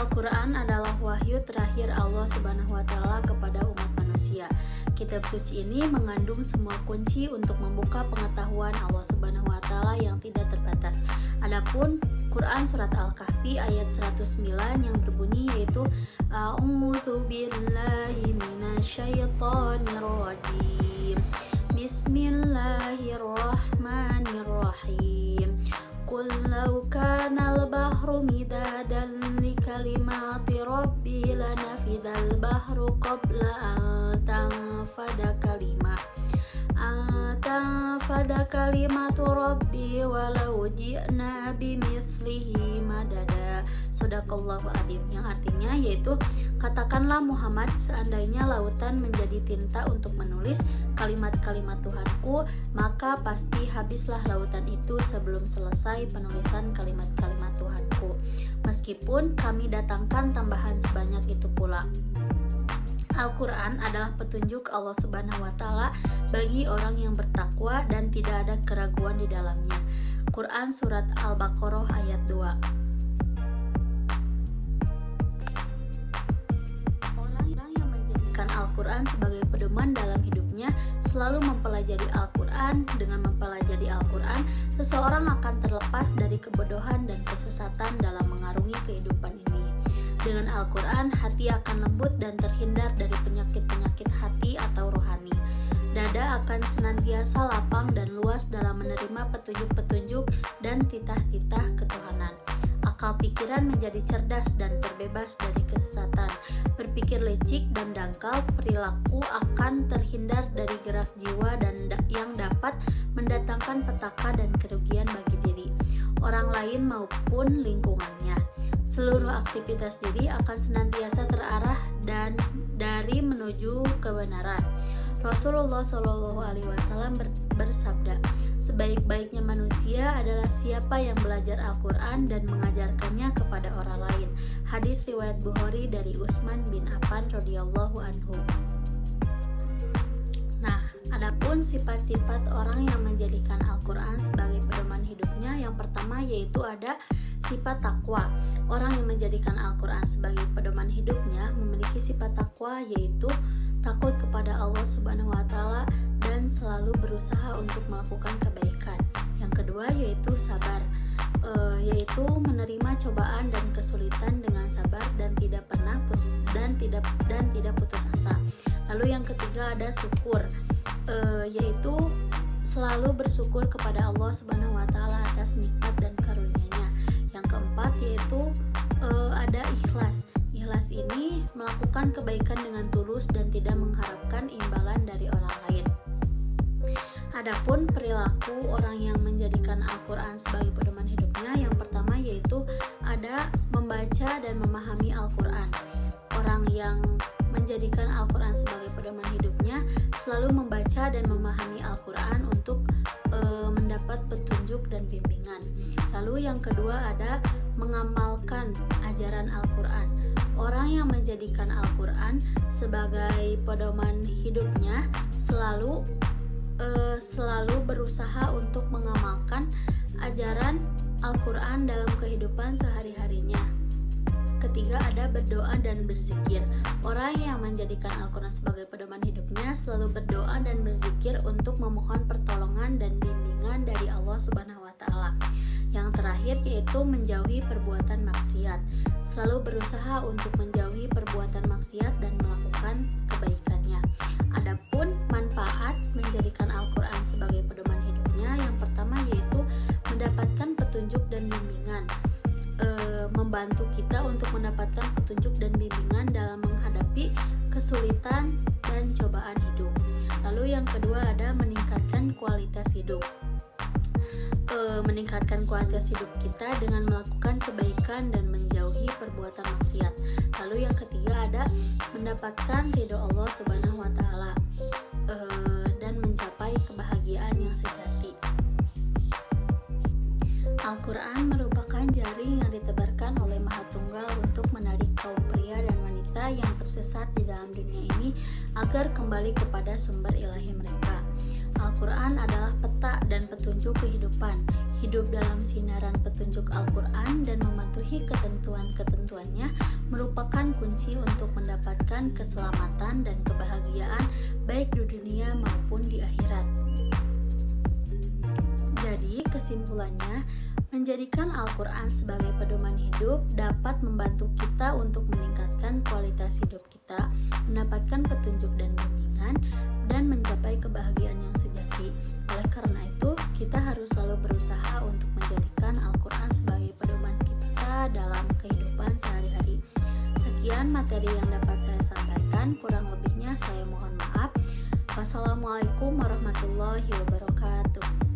Al-Quran adalah wahyu terakhir Allah Subhanahu wa Ta'ala kepada umat manusia. Kitab suci ini mengandung semua kunci untuk membuka pengetahuan Allah Subhanahu wa Ta'ala yang tidak terbatas. Adapun Quran surat Al-Kahfi ayat 109 yang berbunyi yaitu A'udzu billahi minasyaitonir rajim. Bismillahirrahmanirrahim. Qul law kana al-bahru midadan li kalimati rabbi lanafidal bahru qabla an tanfada kalimatu rabbi walau ji'na bimithlihi madada. Shadaqallahu adzim, yang artinya yaitu katakanlah Muhammad, seandainya lautan menjadi tinta untuk menulis kalimat-kalimat Tuhanku, maka pasti habislah lautan itu sebelum selesai penulisan kalimat-kalimat Tuhanku, meskipun kami datangkan tambahan sebanyak itu pula. Al-Quran adalah petunjuk Allah Subhanahu wa Ta'ala bagi orang yang bertakwa dan tidak ada keraguan di dalamnya. Quran surat Al-Baqarah ayat 2. Al-Quran sebagai pedoman dalam hidupnya selalu mempelajari Al-Quran. Dengan mempelajari Al-Quran, seseorang akan terlepas dari kebodohan dan kesesatan dalam mengarungi kehidupan ini. Dengan Al-Quran, hati akan lembut dan terhindar dari penyakit-penyakit hati atau rohani. Dada akan senantiasa lapang dan luas dalam menerima petunjuk-petunjuk dan titah-titah ketuhanan. Akal pikiran menjadi cerdas dan terbebas dari kesesatan. Berpikir licik dan dangkal, perilaku akan terhindar dari gerak jiwa dan yang dapat mendatangkan petaka dan kerugian bagi diri, orang lain maupun lingkungannya. Seluruh aktivitas diri akan senantiasa terarah dan dari menuju kebenaran. Rasulullah Shallallahu Alaihi Wasallam bersabda, sebaik-baiknya manusia adalah siapa yang belajar Al-Quran dan mengajarkannya kepada orang lain. Hadis riwayat Bukhari dari Utsman bin Affan radhiyallahu anhu. Nah, adapun sifat-sifat orang yang menjadikan Al-Quran sebagai pedoman hidupnya, yang pertama yaitu ada sifat takwa. Orang yang menjadikan Al-Quran sebagai pedoman hidupnya memiliki sifat takwa, yaitu takut kepada Allah Subhanahu wa Ta'ala dan selalu berusaha untuk melakukan kebaikan. Yang kedua yaitu sabar, yaitu menerima cobaan dan kesulitan dengan sabar dan tidak putus asa. Lalu yang ketiga ada syukur, yaitu selalu bersyukur kepada Allah Subhanahu wa Ta'ala atas nikmat dan karunia-Nya. Yang keempat yaitu ada ikhlas. Ikhlas ini melakukan kebaikan dengan tulus dan tidak mengharapkan imbalan dari orang lain. Adapun perilaku orang yang menjadikan Al-Quran sebagai pedoman hidupnya, yang pertama yaitu ada membaca dan memahami Al-Quran. Orang yang menjadikan Al-Quran sebagai pedoman hidupnya selalu membaca dan memahami Al-Quran untuk mendapat petunjuk dan bimbingan. Lalu yang kedua ada mengamalkan ajaran Al-Quran. Orang yang menjadikan Al-Quran sebagai pedoman hidupnya selalu berusaha untuk mengamalkan ajaran Al-Quran dalam kehidupan sehari-harinya. Ketiga ada berdoa dan berzikir. Orang yang menjadikan Al-Quran sebagai pedoman hidupnya selalu berdoa dan berzikir untuk memohon pertolongan dan bimbingan dari Allah Subhanahu wa Ta'ala. Yang terakhir yaitu menjauhi perbuatan maksiat. Selalu berusaha untuk menjauhi perbuatan maksiat dan melakukan kebaikannya. Adapun manfaat menjadikan Al-Quran sebagai pedoman hidupnya, yang pertama yaitu mendapatkan petunjuk dan bimbingan, membantu kita untuk mendapatkan petunjuk dan bimbingan dalam menghadapi kesulitan dan cobaan hidup. Lalu yang kedua ada meningkatkan kualitas hidup. Meningkatkan kualitas hidup kita dengan melakukan kebaikan dan menjauhi perbuatan maksiat. Lalu yang ketiga ada mendapatkan ridho Allah Subhanahu wa Ta'ala dan mencapai kebahagiaan yang sejati. Al-Quran merupakan jaring yang ditebarkan oleh Maha Tunggal untuk menarik kaum pria dan wanita yang tersesat di dalam dunia ini agar kembali kepada sumber ilahi mereka. Al-Quran adalah peta dan petunjuk kehidupan. Hidup dalam sinaran petunjuk Al-Quran dan mematuhi ketentuan-ketentuannya merupakan kunci untuk mendapatkan keselamatan dan kebahagiaan baik di dunia maupun di akhirat. Jadi, kesimpulannya, menjadikan Al-Quran sebagai pedoman hidup dapat membantu kita untuk meningkatkan kualitas hidup kita, mendapatkan petunjuk dan bimbingan, dan mencapai kebahagiaan yang sejati. Oleh karena itu, kita harus selalu berusaha untuk menjadikan Al-Quran sebagai pedoman kita dalam kehidupan sehari-hari. Sekian materi yang dapat saya sampaikan, kurang lebihnya saya mohon maaf. Wassalamualaikum warahmatullahi wabarakatuh.